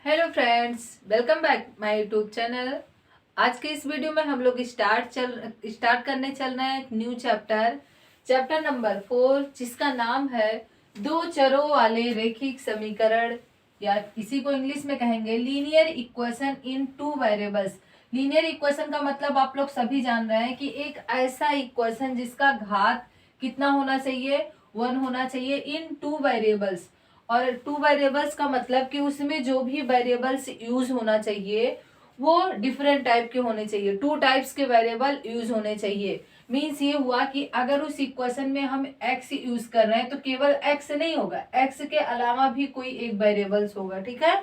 Hello friends, welcome back my YouTube channel. आज के इस वीडियो में हम लोग स्टार्ट करने चल रहे हैं एक न्यू चैप्टर नंबर 4, जिसका नाम है दो चरों वाले रैखिक समीकरण, या इसी को इंग्लिश में कहेंगे linear equation in two variables. Linear equation का मतलब आप लोग सभी जान रहे हैं कि एक ऐसा इक्वेशन जिसका घात कितना होना चाहिए, 1 होना चाहिए इन टू वेरिएबल्स। और टू वेरिएबल्स का मतलब कि उसमें जो भी वेरिएबल्स यूज होना चाहिए वो डिफरेंट टाइप के होने चाहिए, 2 टाइप्स के वेरिएबल यूज होने चाहिए। मीन्स ये हुआ कि अगर उस इक्वेशन में हम x यूज कर रहे हैं तो केवल x नहीं होगा, x के अलावा भी कोई एक वेरिएबल्स होगा। ठीक है,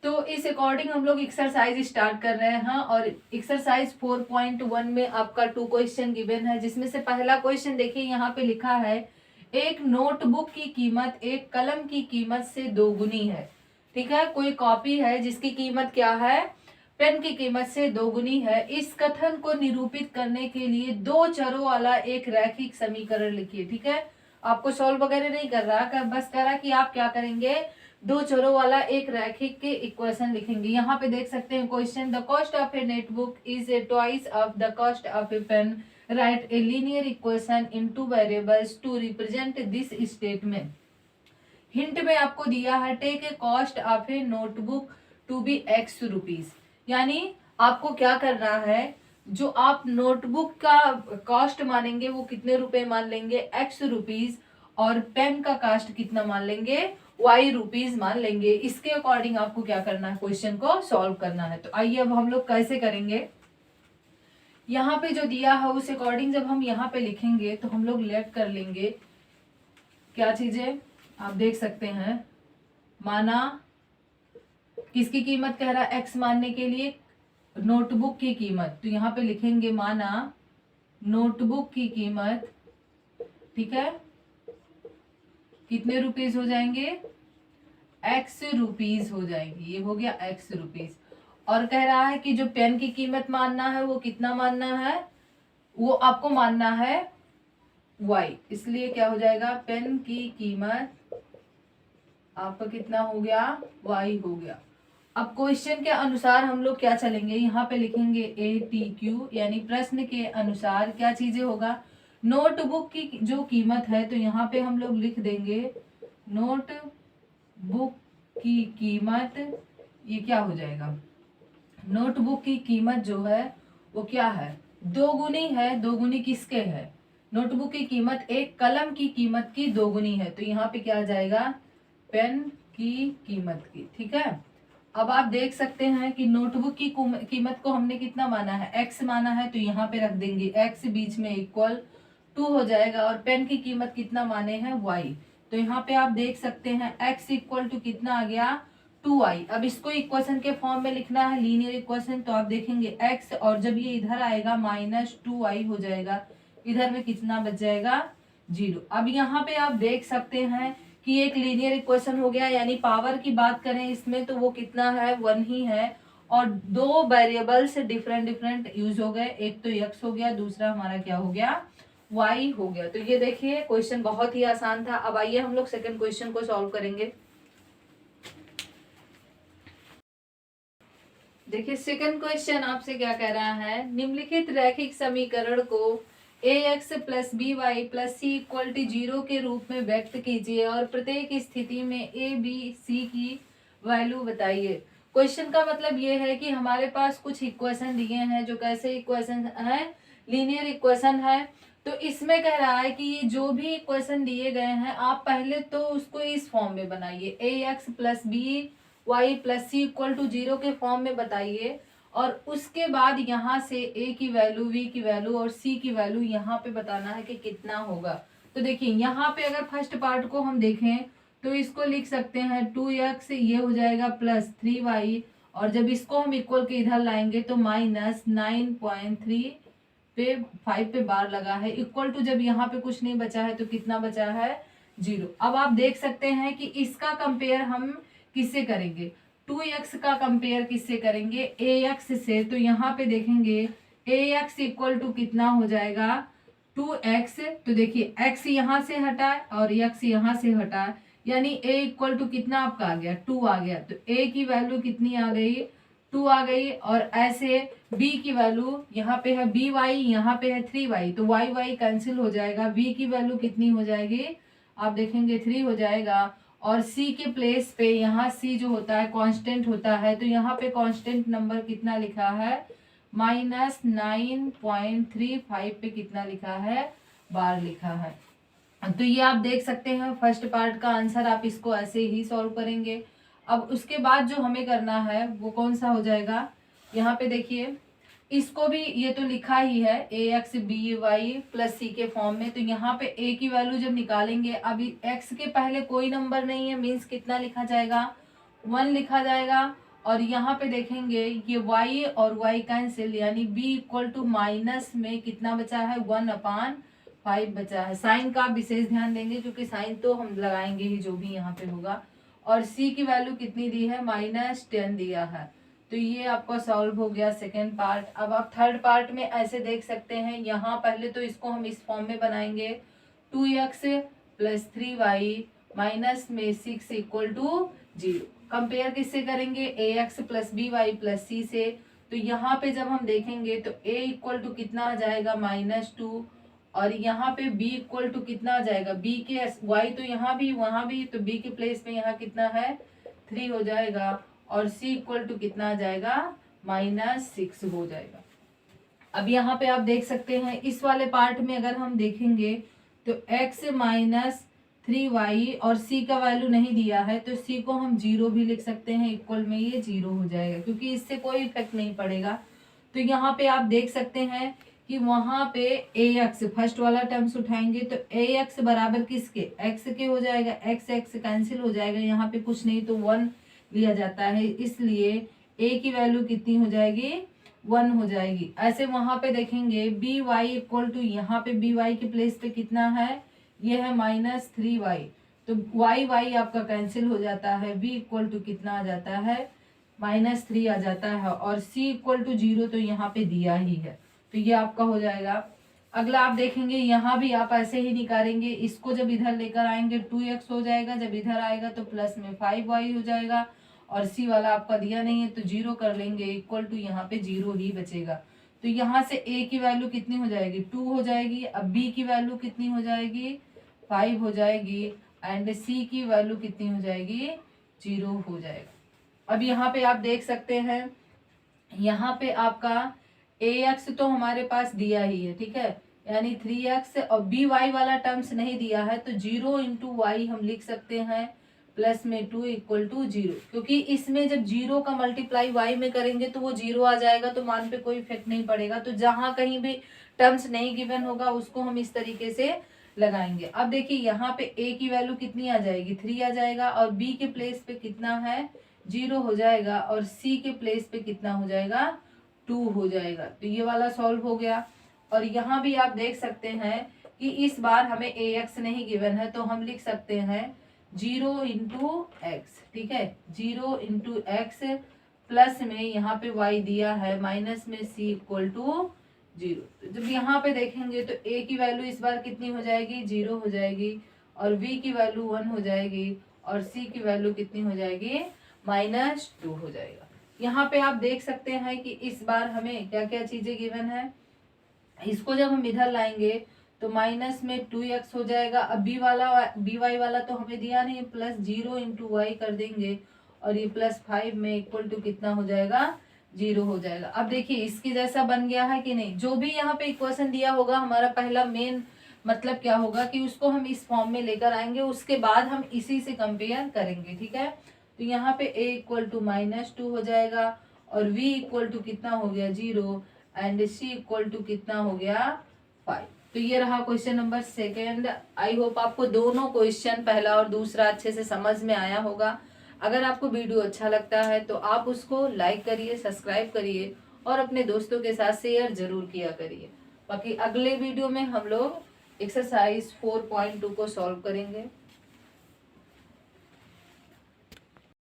तो इस अकॉर्डिंग हम लोग एक्सरसाइज स्टार्ट कर रहे हैं। और एक्सरसाइज 4.1 में आपका 2 क्वेश्चन गिवन है, जिसमें से पहला क्वेश्चन देखिए यहाँ पे लिखा है, एक नोटबुक की कीमत एक कलम की कीमत से दोगुनी है। ठीक है, कोई कॉपी है जिसकी कीमत क्या है, पेन की कीमत से दोगुनी है। इस कथन को निरूपित करने के लिए दो चरों वाला एक रैखिक समीकरण लिखिए। ठीक है, आपको सॉल्व वगैरह नहीं कर रहा, बस कह रहा कि आप क्या करेंगे, दो चरों वाला एक रैखिक के इक्वेशन लिखेंगे। यहाँ पे देख सकते हैं question, the cost of a notebook is a twice of the cost of a pen, write a linear equation in two variables to represent this statement. Hint में आपको दिया है, take a cost of a notebook to be X rupees. यानी आपको क्या करना है, जो आप नोटबुक का कॉस्ट मानेंगे वो कितने रुपए मान लेंगे, एक्स रुपीज, और पेन का कॉस्ट कितना मान लेंगे, वाई रुपीज मान लेंगे। इसके अकॉर्डिंग आपको क्या करना है, क्वेश्चन को सॉल्व करना है। तो आइए अब हम लोग कैसे करेंगे, यहाँ पे जो दिया है उस अकॉर्डिंग जब हम यहाँ पे लिखेंगे तो हम लोग लेट कर लेंगे क्या चीजें, आप देख सकते हैं। माना किसकी कीमत कह रहा है, एक्स मानने के लिए, नोटबुक की कीमत, तो यहाँ पे लिखेंगे माना नोटबुक की कीमत, ठीक है, कितने रुपीज हो जाएंगे, एक्स रुपीज हो जाएंगे। ये हो गया एक्स रुपीज। और कह रहा है कि जो पेन की कीमत मानना है वो कितना मानना है, वो आपको मानना है वाई, इसलिए क्या हो जाएगा, पेन की कीमत आपका कितना हो गया, वाई हो गया। अब क्वेश्चन के अनुसार हम लोग क्या चलेंगे, यहाँ पे लिखेंगे ए टी क्यू, यानी प्रश्न के अनुसार क्या चीजें होगा, नोटबुक की जो कीमत है तो यहाँ पे हम लोग लिख देंगे नोटबुक की कीमत, ये क्या हो जाएगा, नोटबुक की कीमत जो है वो क्या है, दोगुनी है। दोगुनी किसके है, नोटबुक की कीमत एक कलम की कीमत की दोगुनी है, तो यहाँ पे क्या आ जाएगा, पेन की कीमत की। ठीक है, अब आप देख सकते हैं कि नोटबुक की कीमत को हमने कितना माना है, एक्स माना है, तो यहाँ पे रख देंगे एक्स बीच में इक्वल 2 हो जाएगा। और पेन की कीमत कितना माने हैं, वाई, तो यहाँ पे आप देख सकते हैं एक्स इक्वल टू कितना आ गया, 2i। अब इसको इक्वेशन के फॉर्म में लिखना है, लीनियर इक्वेशन, तो आप देखेंगे x, और जब ये इधर आएगा -2i हो जाएगा, इधर में कितना बच जाएगा, 0। अब यहाँ पे आप देख सकते हैं कि एक लीनियर इक्वेशन हो गया, यानी पावर की बात करें इसमें तो वो कितना है, 1 ही है। और दो वेरिएबल्स डिफरेंट डिफरेंट यूज हो गए, एक तो x हो गया, दूसरा हमारा क्या हो गया, y हो गया। तो ये देखिए क्वेश्चन बहुत ही आसान था। अब आइए हम लोग सेकंड क्वेश्चन को सॉल्व करेंगे। देखिए सेकंड क्वेश्चन आपसे क्या कह रहा है, निम्नलिखित रैखिक समीकरण को ax plus B Y plus C equal to 0 के रूप में व्यक्त कीजिए और प्रत्येक स्थिति में a b c की वैल्यू बताइए। क्वेश्चन का मतलब ये है कि हमारे पास कुछ इक्वेशन दिए हैं, जो कैसे इक्वेशन है, लीनियर इक्वेशन है। तो इसमें कह रहा है कि ये जो भी इक्वेशन दिए गए हैं आप पहले तो उसको इस फॉर्म में बनाइए, ax plus B Y plus C equal to 0 के फॉर्म में बताइए, और उसके बाद यहाँ से a की वैल्यू, v की वैल्यू और c की वैल्यू यहाँ पे बताना है कि कितना होगा। तो देखिए यहाँ पे अगर फर्स्ट पार्ट को हम देखें तो इसको लिख सकते हैं 2x, ये हो जाएगा प्लस 3y, और जब इसको हम इक्वल के इधर लाएंगे तो -9.3 पे 5 पे बार लगा है, इक्वल टू जब यहाँ पे कुछ नहीं बचा है तो कितना बचा है, 0। अब आप देख सकते हैं कि इसका कंपेयर हम किससे करेंगे, 2x का कंपेयर किससे करेंगे, ax से। तो यहाँ पे देखेंगे ax इक्वल टू कितना हो जाएगा, 2x। तो देखिए x यहाँ से हटा और x यहाँ से हटा, यानी a इक्वल टू कितना आपका आ गया 2 आ गया, तो a की वैल्यू कितनी आ गई 2 आ गई। और ऐसे b की वैल्यू यहाँ पे है by, यहाँ पे है 3y, तो y कैंसिल हो जाएगा, v की वैल्यू कितनी हो जाएगी आप देखेंगे 3 हो जाएगा। और c के प्लेस पे यहाँ c जो होता है कांस्टेंट होता है, तो यहाँ पे कांस्टेंट नंबर कितना लिखा है -9.35 पे कितना लिखा है बार लिखा है। तो ये आप देख सकते हैं फर्स्ट पार्ट का आंसर, आप इसको ऐसे ही सॉल्व करेंगे। अब उसके बाद जो हमें करना है वो कौन सा हो जाएगा, यहाँ पे देखिए इसको भी ये तो लिखा ही है ax by प्लस c के फॉर्म में, तो यहाँ पे a की वैल्यू जब निकालेंगे, अभी x के पहले कोई नंबर नहीं है, मीन्स कितना लिखा जाएगा 1 लिखा जाएगा। और यहाँ पे देखेंगे ये y और y कैंसिल, यानी b इक्वल टू माइनस में कितना बचा है 1/5 बचा है। साइन का विशेष ध्यान देंगे क्योंकि साइन तो हम लगाएंगे ही जो भी यहाँ पे होगा। और c की वैल्यू कितनी दी है -10 दिया है। तो ये आपका सॉल्व हो गया सेकेंड पार्ट। अब आप थर्ड पार्ट में ऐसे देख सकते हैं, यहाँ पहले तो इसको हम इस फॉर्म में बनाएंगे 2x प्लस 3y माइनस में 6 इक्वल टू 0। कंपेयर किससे करेंगे ax plus by plus c से। तो यहाँ पे जब हम देखेंगे तो a इक्वल टू कितना आ जाएगा -2, और यहाँ पे b इक्वल टू कितना आ जाएगा, b के y तो यहाँ भी वहां भी, तो b के प्लेस में यहाँ कितना है 3 हो जाएगा, और c इक्वल टू कितना आ जाएगा -6 हो जाएगा। अब यहाँ पे आप देख सकते हैं इस वाले पार्ट में अगर हम देखेंगे तो x -3y और c का वैल्यू नहीं दिया है, तो c को हम 0 भी लिख सकते हैं, इक्वल में ये 0 हो जाएगा क्योंकि इससे कोई इफेक्ट नहीं पड़ेगा। तो यहाँ पे आप देख सकते हैं कि वहां पे ax फर्स्ट वाला टर्म्स उठाएंगे तो ax बराबर किसके x के हो जाएगा, x कैंसिल हो जाएगा, यहाँ पे कुछ नहीं तो 1 लिया जाता है, इसलिए a की वैल्यू कितनी हो जाएगी 1 हो जाएगी। ऐसे वहां पे देखेंगे by इक्वल टू, यहाँ पे by के प्लेस पे कितना है, ये है -3y, तो y आपका कैंसिल हो जाता है, v इक्वल टू कितना आ जाता है -3 आ जाता है, और c इक्वल टू 0 तो यहाँ पे दिया ही है, तो ये आपका हो जाएगा। अगला आप देखेंगे यहाँ भी आप ऐसे ही निकालेंगे, इसको जब इधर लेकर आएंगे 2x हो जाएगा, जब इधर आएगा तो प्लस में 5y हो जाएगा, और c वाला आपका दिया नहीं है तो 0 कर लेंगे, इक्वल टू यहाँ पे 0 ही बचेगा। तो यहाँ से a की वैल्यू कितनी हो जाएगी 2 हो जाएगी, अब b की वैल्यू कितनी हो जाएगी 5 हो जाएगी, एंड c की वैल्यू कितनी हो जाएगी 0 हो जाएगा। अब यहाँ पे आप देख सकते हैं, यहाँ पे आपका ax तो हमारे पास दिया ही है, ठीक है, यानी 3x, और by वाला टर्म्स नहीं दिया है तो 0 इंटू y हम लिख सकते हैं प्लस में 2 इक्वल टू 0, क्योंकि इसमें जब 0 का मल्टीप्लाई y में करेंगे तो वो 0 आ जाएगा, तो मान पे कोई इफेक्ट नहीं पड़ेगा। तो जहां कहीं भी टर्म्स नहीं गिवन होगा उसको हम इस तरीके से लगाएंगे। अब देखिए यहाँ पे a की वैल्यू कितनी आ जाएगी 3 आ जाएगा, और b के प्लेस पे कितना है 0 हो जाएगा, और c के प्लेस पे कितना हो जाएगा 2 हो जाएगा। तो ये वाला सॉल्व हो गया। और यहाँ भी आप देख सकते हैं कि इस बार हमें ax नहीं गिवन है, तो हम लिख सकते हैं 0 इंटू एक्स, ठीक है, 0 इंटू एक्स प्लस में यहाँ पे y दिया है माइनस में c इक्वल टू 0। जब यहाँ पे देखेंगे तो a की वैल्यू इस बार कितनी हो जाएगी 0 हो जाएगी, और v की वैल्यू 1 हो जाएगी, और c की वैल्यू कितनी हो जाएगी -2 हो जाएगा। यहाँ पे आप देख सकते हैं कि इस बार हमें क्या क्या चीजें गिवन है, इसको जब हम इधर लाएंगे तो माइनस में 2x हो जाएगा। अब by वाला तो हमें दिया नहीं, प्लस 0 इंटू वाई कर देंगे, और ये +5 में इक्वल टू कितना हो जाएगा 0 हो जाएगा। अब देखिए इसके जैसा बन गया है कि नहीं, जो भी यहाँ पे इक्वेशन दिया होगा हमारा पहला मेन मतलब क्या होगा कि उसको हम इस फॉर्म में लेकर आएंगे, उसके बाद हम इसी से कंपेयर करेंगे, ठीक है। तो यहाँ पे a इक्वल टू -2 हो जाएगा, और v इक्वल टू कितना हो गया 0, एंड c इक्वल टू कितना हो गया 5। तो ये रहा question number second. I hope आपको दोनों क्वेश्चन पहला और दूसरा अच्छे से समझ में आया होगा। अगर आपको वीडियो अच्छा लगता है तो आप उसको लाइक करिए, सब्सक्राइब करिए, और अपने दोस्तों के साथ शेयर जरूर किया करिए। बाकी अगले वीडियो में हम लोग एक्सरसाइज 4.2 को सॉल्व करेंगे।